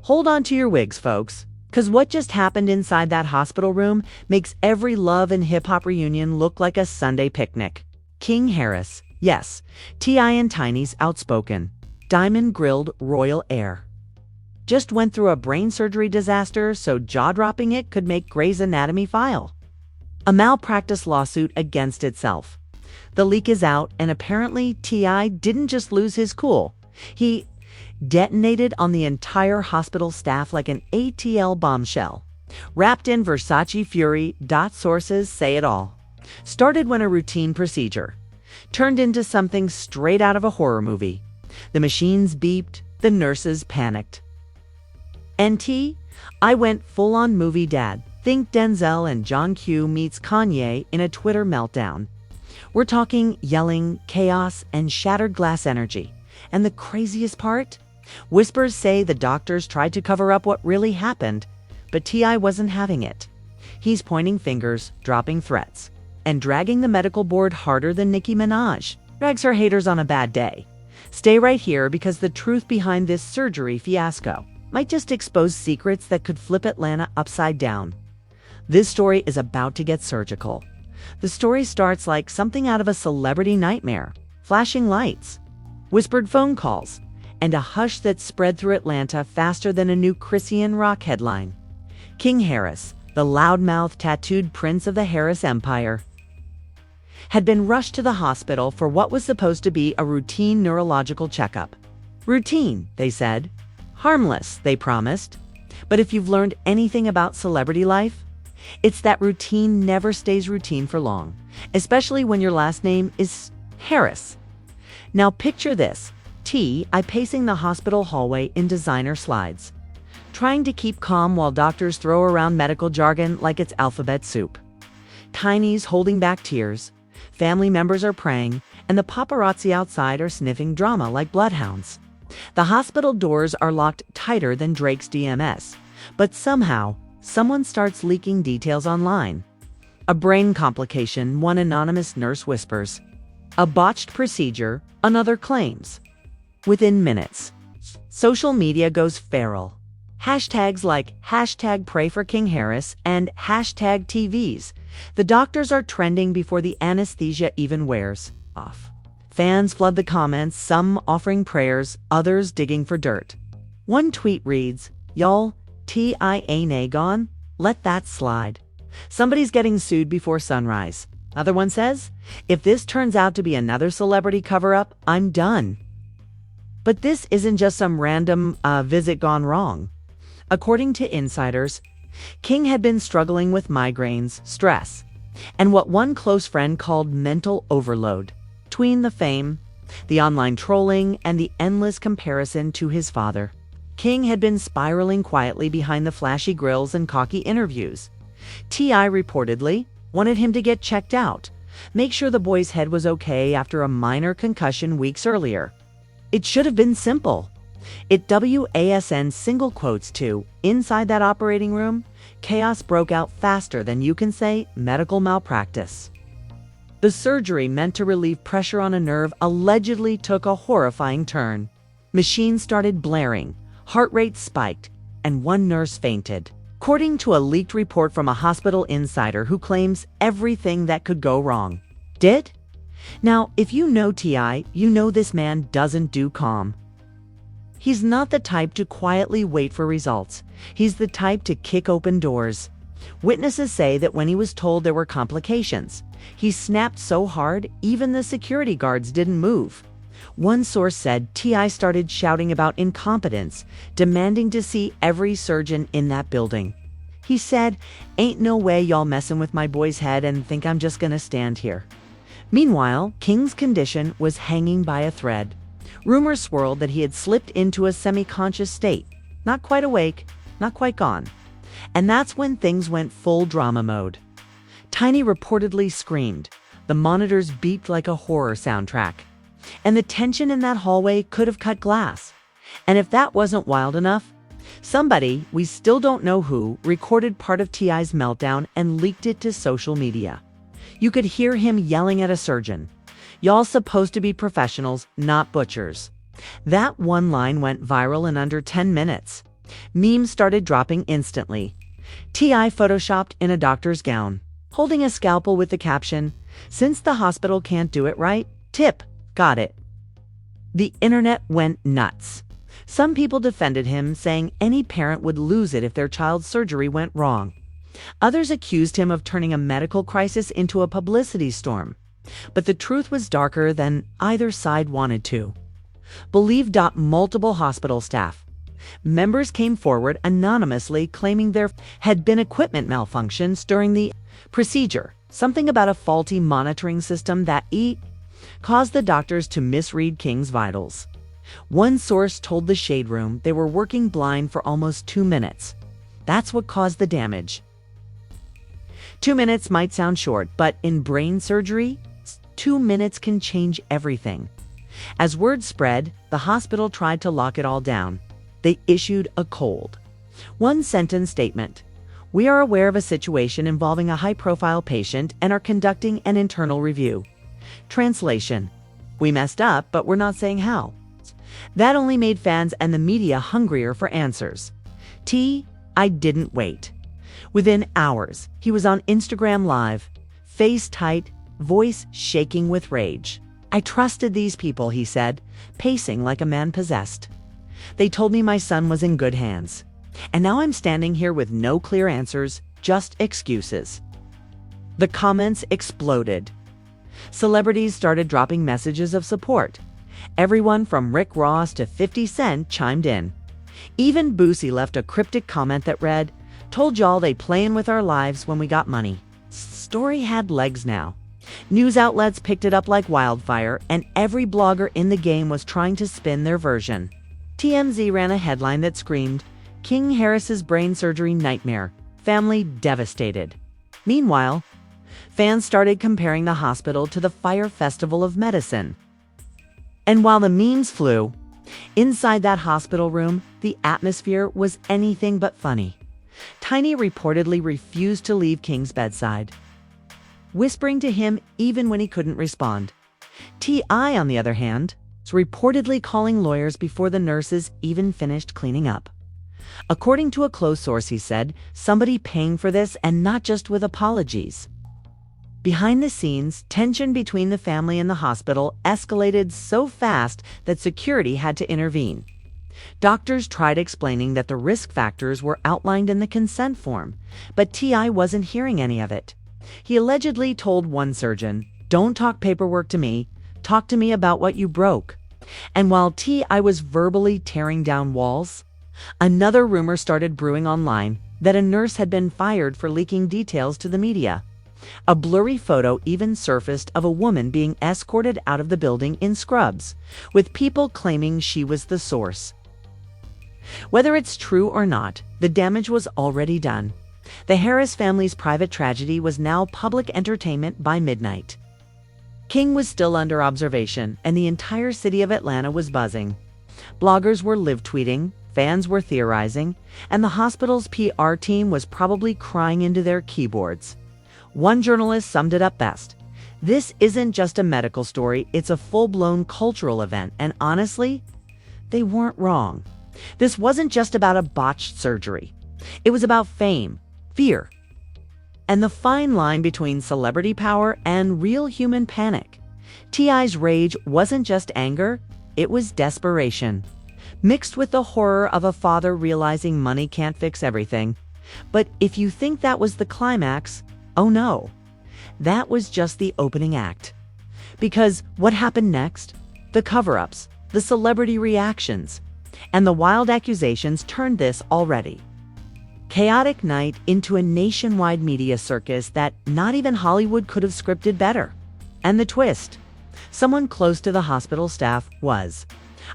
Hold on to your wigs, folks, because what just happened inside that hospital room makes every love and hip-hop reunion look like a Sunday picnic. King Harris, yes, T.I. and Tiny's outspoken, diamond-grilled royal heir, just went through a brain surgery disaster so jaw-dropping it could make Grey's Anatomy file a malpractice lawsuit against itself. The leak is out, and apparently T.I. didn't just lose his cool. He detonated on the entire hospital staff like an ATL bombshell. Wrapped in Versace fury. Sources say it all. Started when a routine procedure turned into something straight out of a horror movie. The machines beeped, the nurses panicked. NT, I went full-on movie dad. Think Denzel and John Q meets Kanye in a Twitter meltdown. We're talking yelling, chaos, and shattered glass energy. And the craziest part? Whispers say the doctors tried to cover up what really happened, but T.I. wasn't having it. He's pointing fingers, dropping threats, and dragging the medical board harder than Nicki Minaj drags her haters on a bad day. Stay right here, because the truth behind this surgery fiasco might just expose secrets that could flip Atlanta upside down. This story is about to get surgical. The story starts like something out of a celebrity nightmare. Flashing lights, whispered phone calls, and a hush that spread through Atlanta faster than a new Christian rock headline. King Harris, the loudmouth tattooed prince of the Harris Empire, had been rushed to the hospital for what was supposed to be a routine neurological checkup. Routine, they said. Harmless, they promised. But if you've learned anything about celebrity life, it's that routine never stays routine for long, especially when your last name is Harris. Now picture this, T.I. pacing the hospital hallway in designer slides, trying to keep calm while doctors throw around medical jargon like it's alphabet soup. Tiny's holding back tears, family members are praying, and the paparazzi outside are sniffing drama like bloodhounds. The hospital doors are locked tighter than Drake's DMS, but somehow, someone starts leaking details online. A brain complication, one anonymous nurse whispers. A botched procedure, another claims. Within minutes, social media goes feral. Hashtags like #pray for King Harris and #TVs. The doctors are trending before the anesthesia even wears off. Fans flood the comments, some offering prayers, others digging for dirt. One tweet reads, "Y'all, T.I. ain't gone? Let that slide. Somebody's getting sued before sunrise." Other one says, "If this turns out to be another celebrity cover-up, I'm done." But this isn't just some random visit gone wrong. According to insiders, King had been struggling with migraines, stress, and what one close friend called mental overload. Between the fame, the online trolling, and the endless comparison to his father, King had been spiraling quietly behind the flashy grills and cocky interviews. T.I. reportedly wanted him to get checked out, make sure the boy's head was okay after a minor concussion weeks earlier. It should have been simple. It WASN single quotes to, inside that operating room, chaos broke out faster than you can say medical malpractice. The surgery meant to relieve pressure on a nerve allegedly took a horrifying turn. Machines started blaring, heart rate spiked, and one nurse fainted. According to a leaked report from a hospital insider who claims everything that could go wrong did. Now, if you know T.I., you know this man doesn't do calm. He's not the type to quietly wait for results. He's the type to kick open doors. Witnesses say that when he was told there were complications, he snapped so hard even the security guards didn't move. One source said T.I. started shouting about incompetence, demanding to see every surgeon in that building. He said, "Ain't no way y'all messing with my boy's head and think I'm just gonna stand here." Meanwhile, King's condition was hanging by a thread. Rumors swirled that he had slipped into a semi-conscious state, not quite awake, not quite gone. And that's when things went full drama mode. Tiny reportedly screamed. The monitors beeped like a horror soundtrack. And the tension in that hallway could have cut glass. And if that wasn't wild enough, somebody, we still don't know who, recorded part of T.I.'s meltdown and leaked it to social media. You could hear him yelling at a surgeon, "Y'all supposed to be professionals, not butchers." That one line went viral in under 10 minutes. Memes started dropping instantly. T.I. photoshopped in a doctor's gown, holding a scalpel with the caption, "Since the hospital can't do it right, tip, got it." The internet went nuts. Some people defended him, saying any parent would lose it if their child's surgery went wrong. Others accused him of turning a medical crisis into a publicity storm. But the truth was darker than either side wanted to. Believed multiple hospital staff. Members came forward anonymously claiming there had been equipment malfunctions during the procedure, something about a faulty monitoring system that caused the doctors to misread King's vitals. One source told the Shade Room they were working blind for almost 2 minutes. That's what caused the damage. 2 minutes might sound short, but in brain surgery, 2 minutes can change everything. As word spread, the hospital tried to lock it all down. They issued a cold, one-sentence statement. "We are aware of a situation involving a high-profile patient and are conducting an internal review." Translation: "We messed up, but we're not saying how." That only made fans and the media hungrier for answers. I didn't wait. Within hours, he was on Instagram Live, face tight, voice shaking with rage. "I trusted these people," he said, pacing like a man possessed. "They told me my son was in good hands. And now I'm standing here with no clear answers, just excuses." The comments exploded. Celebrities started dropping messages of support. Everyone from Rick Ross to 50 Cent chimed in. Even Boosie left a cryptic comment that read, "Told y'all they playin' with our lives when we got money." Story had legs now. News outlets picked it up like wildfire, and every blogger in the game was trying to spin their version. TMZ ran a headline that screamed, "King Harris's brain surgery nightmare. Family devastated." Meanwhile, fans started comparing the hospital to the Fire Festival of Medicine. And while the memes flew, inside that hospital room, the atmosphere was anything but funny. Tiny reportedly refused to leave King's bedside, whispering to him even when he couldn't respond. T.I., on the other hand, was reportedly calling lawyers before the nurses even finished cleaning up. According to a close source, he said, "Somebody paying for this, and not just with apologies." Behind the scenes, tension between the family and the hospital escalated so fast that security had to intervene. Doctors tried explaining that the risk factors were outlined in the consent form, but T.I. wasn't hearing any of it. He allegedly told one surgeon, "Don't talk paperwork to me, talk to me about what you broke." And while T.I. was verbally tearing down walls, another rumor started brewing online that a nurse had been fired for leaking details to the media. A blurry photo even surfaced of a woman being escorted out of the building in scrubs, with people claiming she was the source. Whether it's true or not, the damage was already done. The Harris family's private tragedy was now public entertainment by midnight. King was still under observation, and the entire city of Atlanta was buzzing. Bloggers were live tweeting, fans were theorizing, and the hospital's PR team was probably crying into their keyboards. One journalist summed it up best. "This isn't just a medical story, it's a full-blown cultural event," and honestly, they weren't wrong. This wasn't just about a botched surgery. It was about fame, fear, and the fine line between celebrity power and real human panic. T.I.'s rage wasn't just anger, it was desperation, mixed with the horror of a father realizing money can't fix everything. But if you think that was the climax, oh no, that was just the opening act. Because what happened next? The cover-ups, the celebrity reactions, and the wild accusations turned this already chaotic night into a nationwide media circus that not even Hollywood could have scripted better. And the twist: someone close to the hospital staff was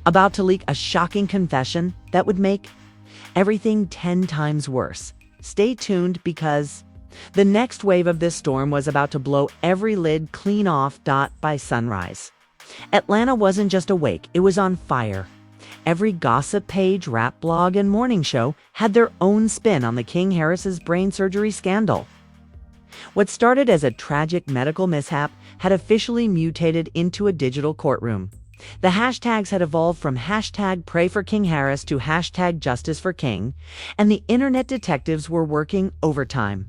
about to leak a shocking confession that would make everything 10 times worse. Stay tuned, because the next wave of this storm was about to blow every lid clean off. By sunrise, Atlanta wasn't just awake, it was on fire. Every gossip page, rap blog, and morning show had their own spin on the King Harris's brain surgery scandal. What started as a tragic medical mishap had officially mutated into a digital courtroom. The hashtags had evolved from hashtag pray for King Harris to hashtag justice for King, and the internet detectives were working overtime.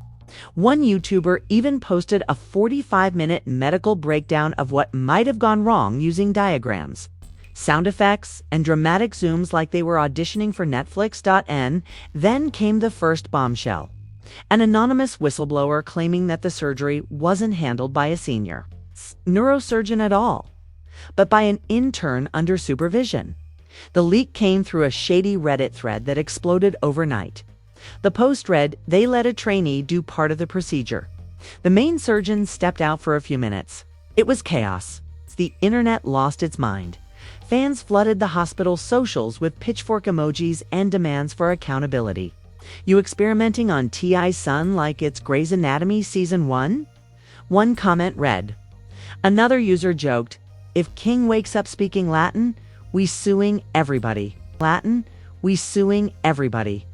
One YouTuber even posted a 45-minute medical breakdown of what might have gone wrong using diagrams, sound effects, and dramatic zooms like they were auditioning for Netflix. Then came the first bombshell. An anonymous whistleblower claiming that the surgery wasn't handled by a senior neurosurgeon at all, but by an intern under supervision. The leak came through a shady Reddit thread that exploded overnight. The post read, "They let a trainee do part of the procedure. The main surgeon stepped out for a few minutes." It was chaos. The internet lost its mind. Fans flooded the hospital's socials with pitchfork emojis and demands for accountability. "You experimenting on T.I.'s son like it's Grey's Anatomy Season 1? One comment read. Another user joked, "If King wakes up speaking Latin, we suing everybody. Latin, we suing everybody."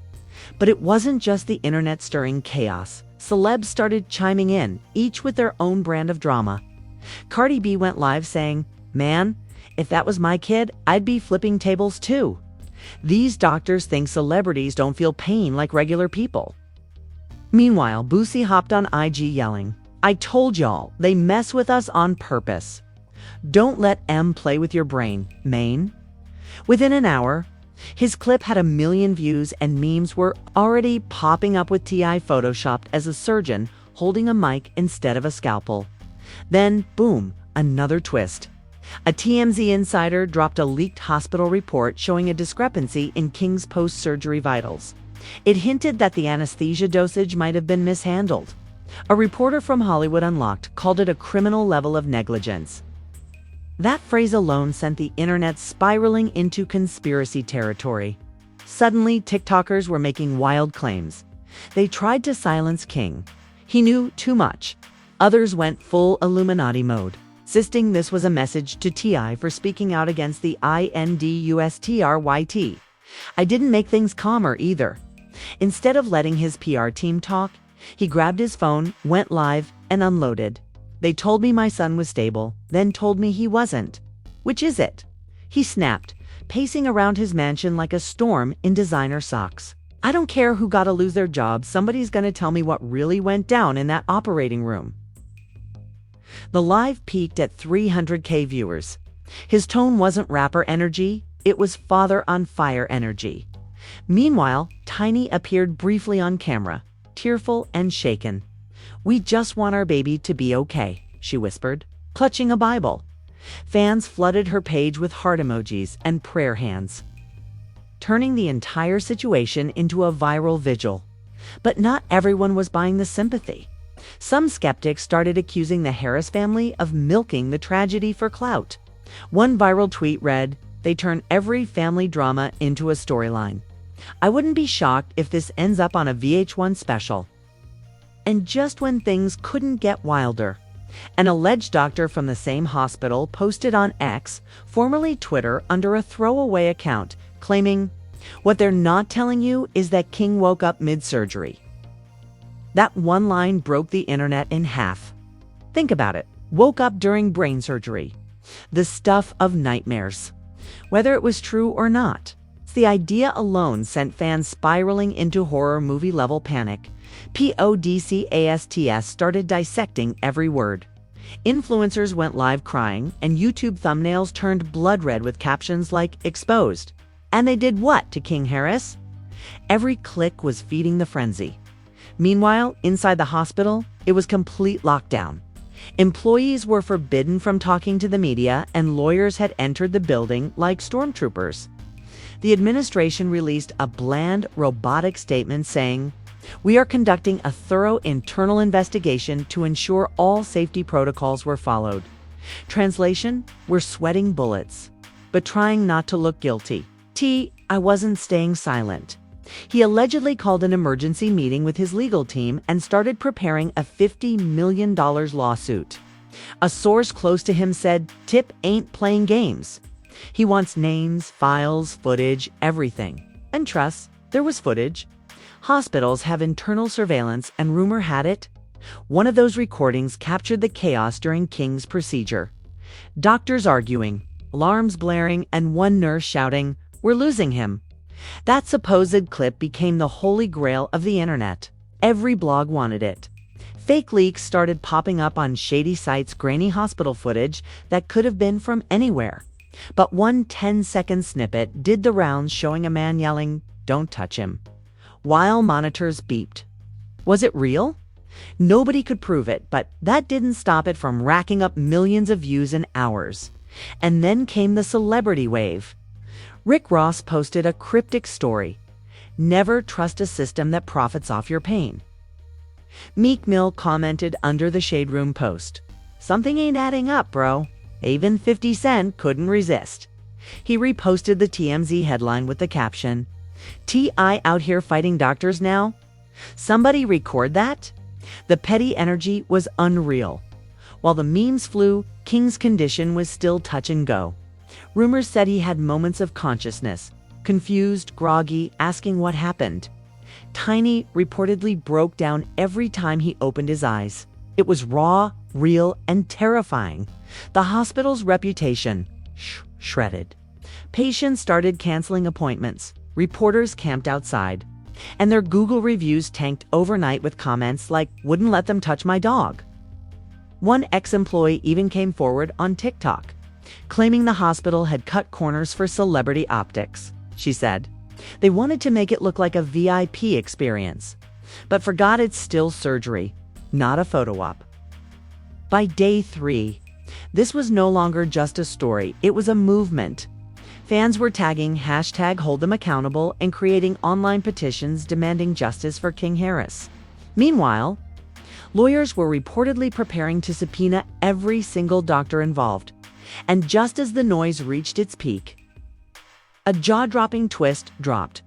But it wasn't just the internet stirring chaos. Celebs started chiming in, each with their own brand of drama. Cardi B went live saying, "Man, if that was my kid, I'd be flipping tables too. These doctors think celebrities don't feel pain like regular people." Meanwhile, Boosie hopped on IG yelling, "I told y'all, they mess with us on purpose. Don't let M play with your brain, Maine." Within an hour, his clip had 1 million views and memes were already popping up with T.I. photoshopped as a surgeon holding a mic instead of a scalpel. Then, boom, another twist. A TMZ insider dropped a leaked hospital report showing a discrepancy in King's post-surgery vitals. It hinted that the anesthesia dosage might have been mishandled. A reporter from Hollywood Unlocked called it a criminal level of negligence. That phrase alone sent the internet spiraling into conspiracy territory. Suddenly, TikTokers were making wild claims. They tried to silence King. He knew too much. Others went full Illuminati mode, insisting this was a message to T.I. for speaking out against the INDUSTRYT. I didn't make things calmer either. Instead of letting his PR team talk, he grabbed his phone, went live, and unloaded. "They told me my son was stable, then told me he wasn't. Which is it?" He snapped, pacing around his mansion like a storm in designer socks. "I don't care who gotta lose their job, somebody's gonna tell me what really went down in that operating room." The live peaked at 300K viewers. His tone wasn't rapper energy, it was father on fire energy. Meanwhile, Tiny appeared briefly on camera, tearful and shaken. "We just want our baby to be okay," she whispered, clutching a Bible. Fans flooded her page with heart emojis and prayer hands, turning the entire situation into a viral vigil. But not everyone was buying the sympathy. Some skeptics started accusing the Harris family of milking the tragedy for clout. One viral tweet read, "They turn every family drama into a storyline. I wouldn't be shocked if this ends up on a VH1 special." And just when things couldn't get wilder, an alleged doctor from the same hospital posted on X, formerly Twitter, under a throwaway account, claiming, "What they're not telling you is that King woke up mid-surgery." That one line broke the internet in half. Think about it. Woke up during brain surgery. The stuff of nightmares. Whether it was true or not, the idea alone sent fans spiraling into horror movie-level panic. Podcasts started dissecting every word. Influencers went live crying, and YouTube thumbnails turned blood red with captions like "exposed." And they did what to King Harris? Every click was feeding the frenzy. Meanwhile, inside the hospital, it was complete lockdown. Employees were forbidden from talking to the media, and lawyers had entered the building like stormtroopers. The administration released a bland, robotic statement saying, "We are conducting a thorough internal investigation to ensure all safety protocols were followed." Translation, "We're sweating bullets, but trying not to look guilty." I wasn't staying silent. He allegedly called an emergency meeting with his legal team and started preparing a $50 million lawsuit. A source close to him said, "Tip ain't playing games. He wants names, files, footage, everything." And trust, there was footage. Hospitals have internal surveillance, and rumor had it, one of those recordings captured the chaos during King's procedure. Doctors arguing, alarms blaring, and one nurse shouting, "We're losing him." That supposed clip became the holy grail of the internet. Every blog wanted it. Fake leaks started popping up on shady sites, grainy hospital footage that could have been from anywhere. But one 10-second snippet did the rounds, showing a man yelling, "Don't touch him," while monitors beeped. Was it real? Nobody could prove it, but that didn't stop it from racking up millions of views in hours. And then came the celebrity wave. Rick Ross posted a cryptic story: "Never trust a system that profits off your pain." Meek Mill commented under the Shade Room post, "Something ain't adding up, bro." Even 50 Cent couldn't resist. He reposted the TMZ headline with the caption, "T.I. out here fighting doctors now?" Somebody record that? The petty energy was unreal. While the memes flew, King's condition was still touch and go. Rumors said he had moments of consciousness, confused, groggy, asking what happened. Tiny reportedly broke down every time he opened his eyes. It was raw, real, and terrifying. The hospital's reputation shredded. Patients started canceling appointments. Reporters camped outside. And their Google reviews tanked overnight with comments like, "Wouldn't let them touch my dog." One ex-employee even came forward on TikTok, claiming the hospital had cut corners for celebrity optics. She said, "They wanted to make it look like a VIP experience, but forgot it's still surgery, not a photo op." By day 3, this was no longer just a story, it was a movement. Fans were tagging #HoldThemAccountable and creating online petitions demanding justice for King Harris. Meanwhile, lawyers were reportedly preparing to subpoena every single doctor involved. And just as the noise reached its peak, a jaw-dropping twist dropped: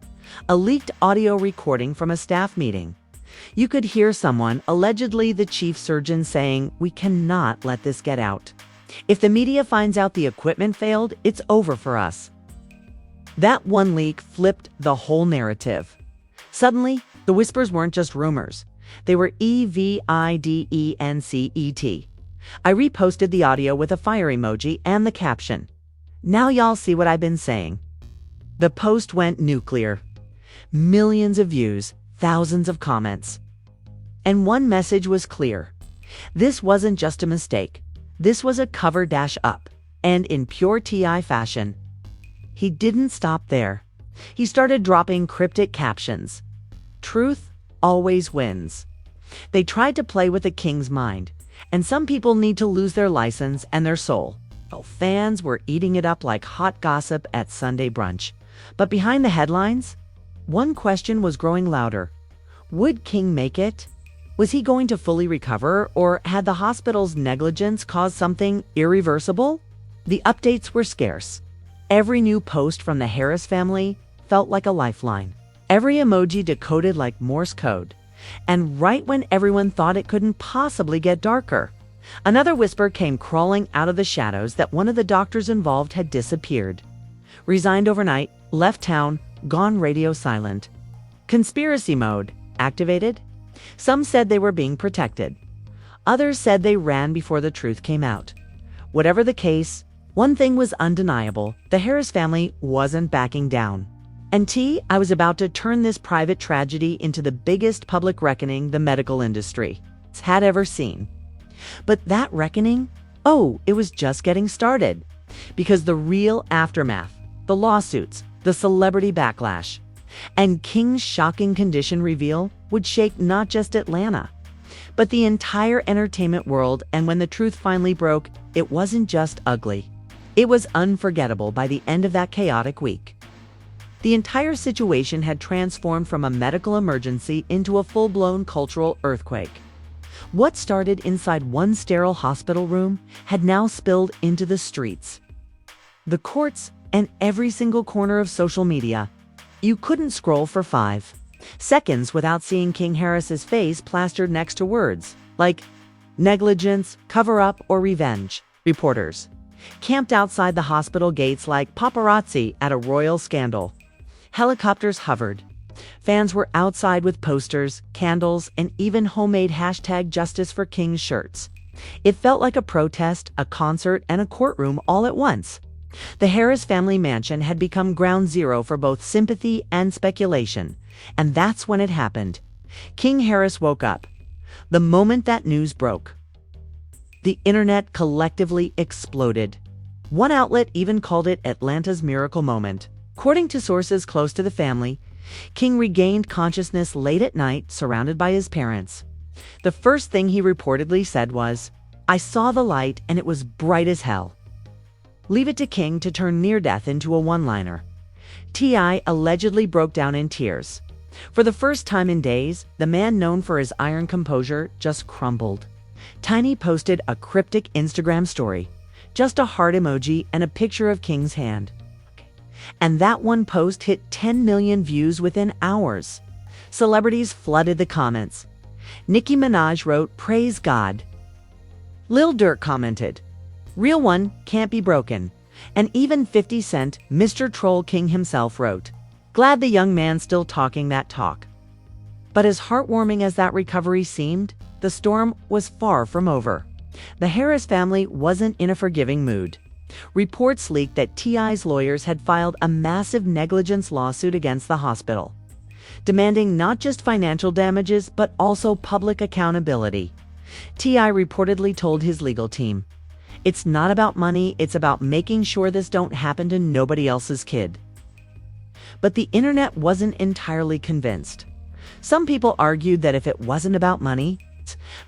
a leaked audio recording from a staff meeting. You could hear someone, allegedly the chief surgeon, saying, "We cannot let this get out. If the media finds out the equipment failed, it's over for us." That one leak flipped the whole narrative. Suddenly, the whispers weren't just rumors. They were evidence. I reposted the audio with a fire emoji and the caption, "Now y'all see what I've been saying." The post went nuclear. Millions of views, thousands of comments. And one message was clear. This wasn't just a mistake. This was a cover-up, and in pure T.I. fashion. He didn't stop there. He started dropping cryptic captions. Truth always wins. They tried to play with the King's mind, and some people need to lose their license and their soul. Well, fans were eating it up like hot gossip at Sunday brunch. But behind the headlines, one question was growing louder. Would King make it? Was he going to fully recover, or had the hospital's negligence caused something irreversible? The updates were scarce. Every new post from the Harris family felt like a lifeline. Every emoji decoded like Morse code. And right when everyone thought it couldn't possibly get darker, another whisper came crawling out of the shadows that one of the doctors involved had disappeared. Resigned overnight, left town, gone radio silent. Conspiracy mode activated? Some said they were being protected. Others said they ran before the truth came out. Whatever the case, one thing was undeniable: the Harris family wasn't backing down. And I was about to turn this private tragedy into the biggest public reckoning the medical industry had ever seen. But that reckoning? Oh, it was just getting started. Because the real aftermath, the lawsuits, the celebrity backlash, and King's shocking condition reveal would shake not just Atlanta, but the entire entertainment world. And when the truth finally broke, it wasn't just ugly. It was unforgettable by the end of that chaotic week. The entire situation had transformed from a medical emergency into a full-blown cultural earthquake. What started inside one sterile hospital room had now spilled into the streets, the courts, and every single corner of social media. You couldn't scroll for 5 seconds without seeing King Harris's face plastered next to words like negligence, cover-up, or revenge. Reporters camped outside the hospital gates like paparazzi at a royal scandal. Helicopters hovered. Fans were outside with posters, candles, and even homemade #JusticeForKing shirts. It felt like a protest, a concert, and a courtroom all at once. The Harris family mansion had become ground zero for both sympathy and speculation, and that's when it happened. King Harris woke up. The moment that news broke, the internet collectively exploded. One outlet even called it Atlanta's miracle moment. According to sources close to the family, King regained consciousness late at night, surrounded by his parents. The first thing he reportedly said was, "I saw the light and it was bright as hell." Leave it to King to turn near-death into a one-liner. T.I. allegedly broke down in tears. For the first time in days, the man known for his iron composure just crumbled. Tiny posted a cryptic Instagram story, just a heart emoji and a picture of King's hand. And that one post hit 10 million views within hours. Celebrities flooded the comments. Nicki Minaj wrote, "Praise God." Lil Durk commented, "Real one can't be broken." And even 50 Cent, Mr. Troll King himself, wrote, "Glad the young man's still talking that talk." But as heartwarming as that recovery seemed, the storm was far from over. The Harris family wasn't in a forgiving mood. Reports leaked that T.I.'s lawyers had filed a massive negligence lawsuit against the hospital, demanding not just financial damages but also public accountability. T.I. reportedly told his legal team, "It's not about money, it's about making sure this don't happen to nobody else's kid." But the internet wasn't entirely convinced. Some people argued that if it wasn't about money,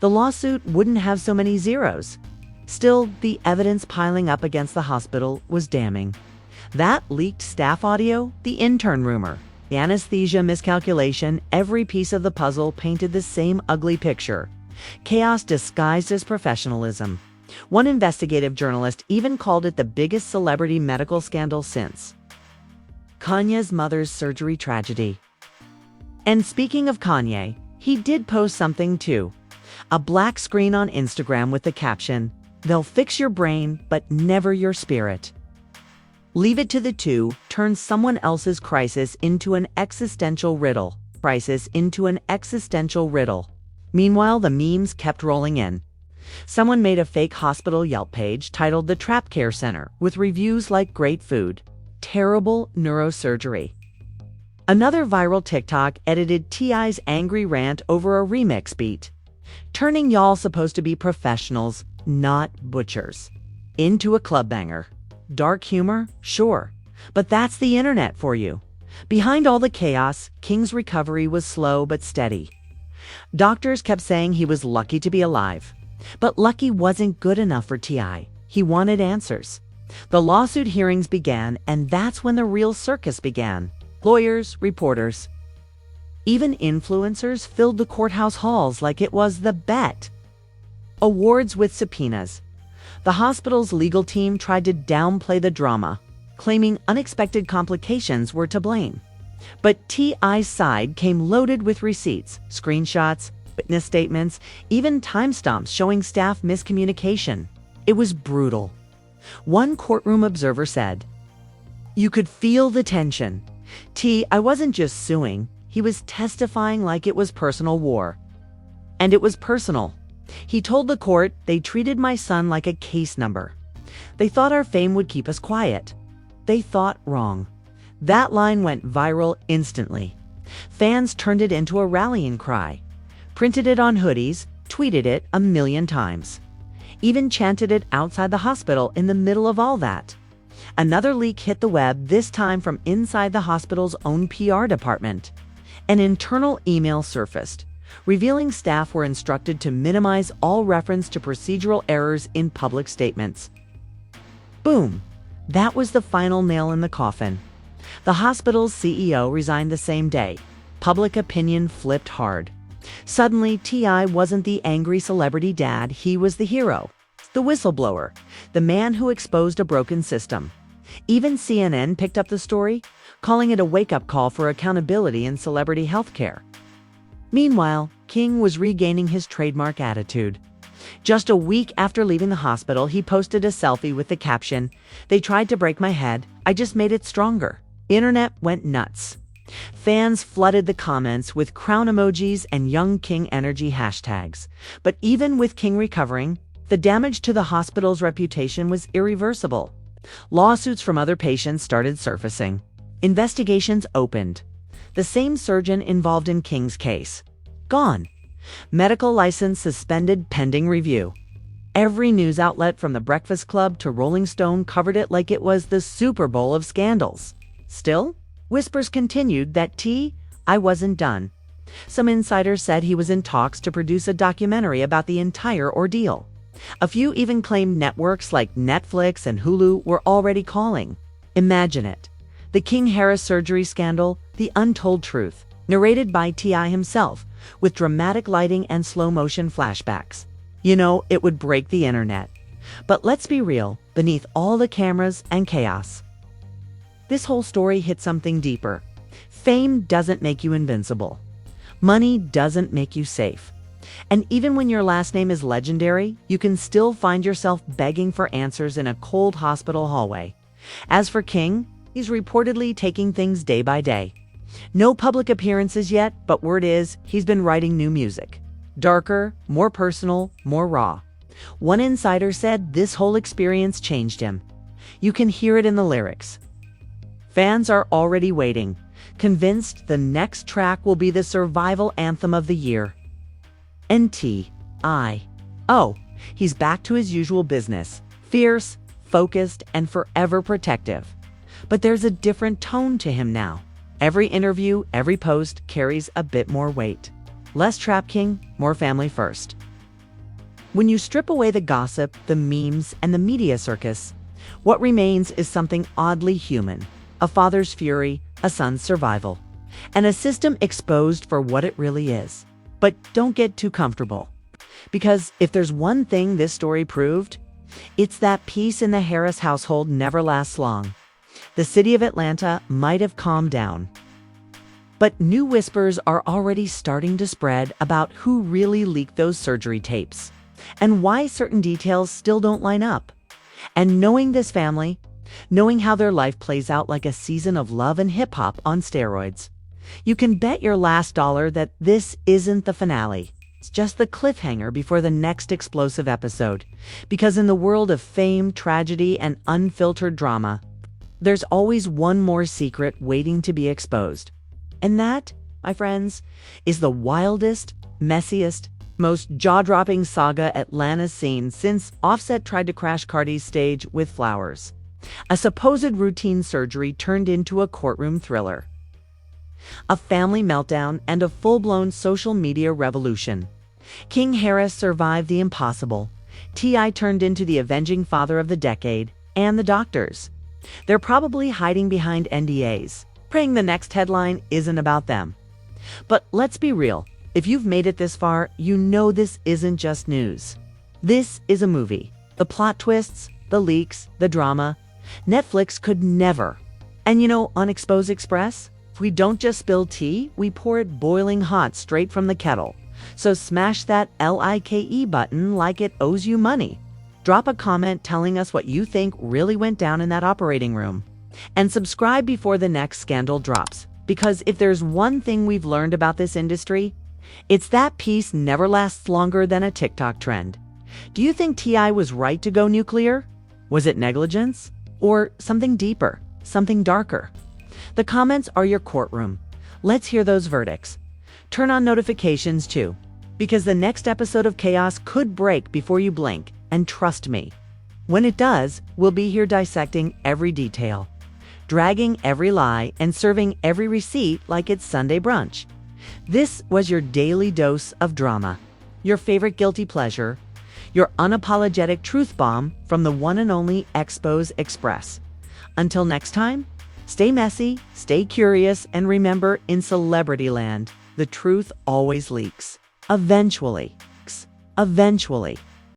the lawsuit wouldn't have so many zeros. Still, the evidence piling up against the hospital was damning. That leaked staff audio, the intern rumor, the anesthesia miscalculation, every piece of the puzzle painted the same ugly picture. Chaos disguised as professionalism. One investigative journalist even called it the biggest celebrity medical scandal since Kanye's mother's surgery tragedy. And speaking of Kanye, he did post something too. A black screen on Instagram with the caption, "They'll fix your brain, but never your spirit." Leave It to the Two turned someone else's crisis into an existential riddle. Meanwhile, the memes kept rolling in. Someone made a fake hospital Yelp page titled The Trap Care Center with reviews like "Great food, terrible neurosurgery." Another viral TikTok edited T.I.'s angry rant over a remix beat, turning "y'all supposed to be professionals, not butchers" into a club banger. Dark humor? Sure. But that's the internet for you. Behind all the chaos, King's recovery was slow but steady. Doctors kept saying he was lucky to be alive. But lucky wasn't good enough for T.I. He wanted answers. The lawsuit hearings began, and that's when the real circus began. Lawyers, reporters, even influencers filled the courthouse halls like it was the Bet. Awards with subpoenas. The hospital's legal team tried to downplay the drama, claiming unexpected complications were to blame. But T.I.'s side came loaded with receipts, screenshots, witness statements, even timestamps showing staff miscommunication. It was brutal. One courtroom observer said, "You could feel the tension. I wasn't just suing, he was testifying like it was personal war." And it was personal. He told the court, "They treated my son like a case number. They thought our fame would keep us quiet. They thought wrong." That line went viral instantly. Fans turned it into a rallying cry, printed it on hoodies, tweeted it 1,000,000 times, even chanted it outside the hospital in the middle of all that. Another leak hit the web, this time from inside the hospital's own PR department. An internal email surfaced, revealing staff were instructed to minimize all reference to procedural errors in public statements. Boom! That was the final nail in the coffin. The hospital's CEO resigned the same day. Public opinion flipped hard. Suddenly, T.I. wasn't the angry celebrity dad, he was the hero, the whistleblower, the man who exposed a broken system. Even CNN picked up the story, calling it a wake-up call for accountability in celebrity healthcare. Meanwhile, King was regaining his trademark attitude. Just a week after leaving the hospital, he posted a selfie with the caption, "They tried to break my head, I just made it stronger." Internet went nuts. Fans flooded the comments with crown emojis and Young King Energy hashtags. But even with King recovering, the damage to the hospital's reputation was irreversible. Lawsuits from other patients started surfacing. Investigations opened. The same surgeon involved in King's case. Gone. Medical license suspended pending review. Every news outlet from The Breakfast Club to Rolling Stone covered it like it was the Super Bowl of scandals. Still, whispers continued that T.I. wasn't done. Some insiders said he was in talks to produce a documentary about the entire ordeal. A few even claimed networks like Netflix and Hulu were already calling. Imagine it. The King-Harris surgery scandal, the untold truth, narrated by T.I. himself, with dramatic lighting and slow-motion flashbacks. You know, it would break the internet. But let's be real, beneath all the cameras and chaos, this whole story hit something deeper. Fame doesn't make you invincible. Money doesn't make you safe. And even when your last name is legendary, you can still find yourself begging for answers in a cold hospital hallway. As for King, he's reportedly taking things day by day. No public appearances yet, but word is he's been writing new music. Darker, more personal, more raw. One insider said this whole experience changed him. You can hear it in the lyrics. Fans are already waiting, convinced the next track will be the survival anthem of the year. And T.I. Oh, he's back to his usual business. Fierce, focused, and forever protective. But there's a different tone to him now. Every interview, every post carries a bit more weight. Less trap king, more family first. When you strip away the gossip, the memes, and the media circus, what remains is something oddly human. A father's fury, a son's survival, and a system exposed for what it really is. But don't get too comfortable. Because if there's one thing this story proved, it's that peace in the Harris household never lasts long. The city of Atlanta might have calmed down. But new whispers are already starting to spread about who really leaked those surgery tapes, and why certain details still don't line up. And knowing this family, knowing how their life plays out like a season of love and hip-hop on steroids, you can bet your last dollar that this isn't the finale. It's just the cliffhanger before the next explosive episode. Because in the world of fame, tragedy, and unfiltered drama, there's always one more secret waiting to be exposed. And that, my friends, is the wildest, messiest, most jaw-dropping saga Atlanta's seen since Offset tried to crash Cardi's stage with flowers. A supposed routine surgery turned into a courtroom thriller. A family meltdown and a full-blown social media revolution. King Harris survived the impossible. T.I. turned into the avenging father of the decade, and the doctors. They're probably hiding behind NDAs, praying the next headline isn't about them. But let's be real. If you've made it this far, you know this isn't just news. This is a movie. The plot twists, the leaks, the drama. Netflix could never. And you know, on Expose Express, if we don't just spill tea, we pour it boiling hot straight from the kettle. So smash that like button like it owes you money. Drop a comment telling us what you think really went down in that operating room. And subscribe before the next scandal drops. Because if there's one thing we've learned about this industry, it's that peace never lasts longer than a TikTok trend. Do you think T.I. was right to go nuclear? Was it negligence? Or something deeper, something darker? The comments are your courtroom. Let's hear those verdicts. Turn on notifications too, because the next episode of Chaos could break before you blink, and trust me, when it does, we'll be here dissecting every detail, dragging every lie, and serving every receipt like it's Sunday brunch. This was your daily dose of drama, your favorite guilty pleasure, your unapologetic truth bomb from the one and only Expose Express. Until next time, stay messy, stay curious, and remember, in celebrity land, the truth always leaks. Eventually.